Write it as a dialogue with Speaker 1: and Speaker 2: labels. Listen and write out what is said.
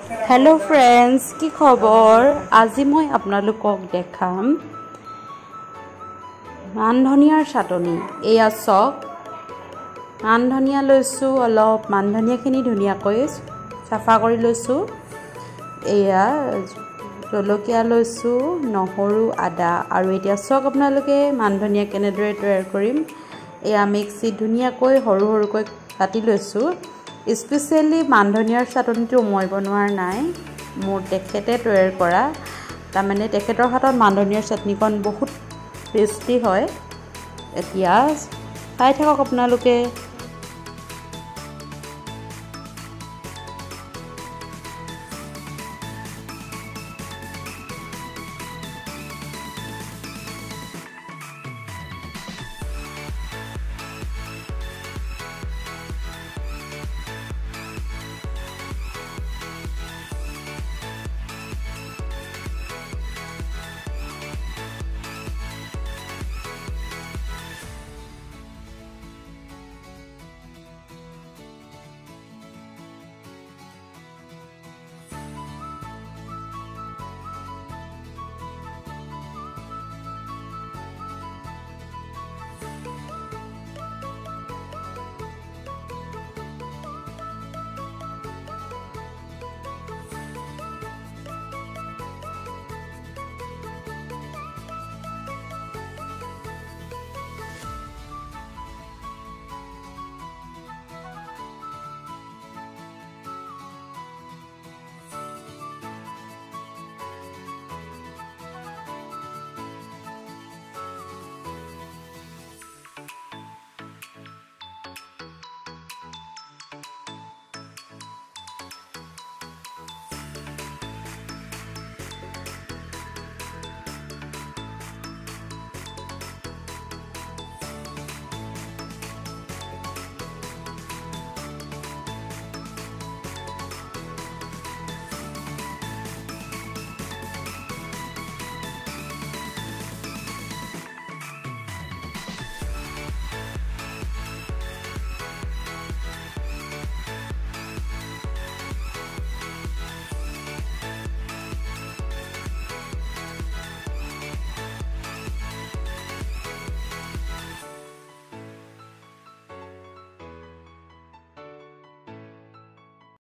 Speaker 1: hello friends की खबर আজি মই আপোনালোকক দেখাম মান ধনিয়াৰ চাটনি এয়া চক মান ধনিয়া লৈছো অলপ মান ধনিয়াখিনি ধুনিয়াকৈ সাফা কৰি লৈছো এয়া জলকীয়া লৈছো নহৰু আদা আৰু এতিয়া চক আপোনালোকে মান ধনিয়া কেনেদৰে তৈয়াৰ কৰিম এয়া মিক্সিত ধুনিয়াকৈ সৰু সৰুকৈ কাটি লৈছো স্পেশালি মান ধনিয়াৰ চাটনিটো মই বনোৱাৰ নাই মোৰ তেখেতে তৈয়াৰ কৰা তাৰমানে তেখেতৰ হাতত মান ধনিয়াৰ চাটনিখন বহুত টেষ্টি হয় এতিয়া চাই থাকক আপোনালোকে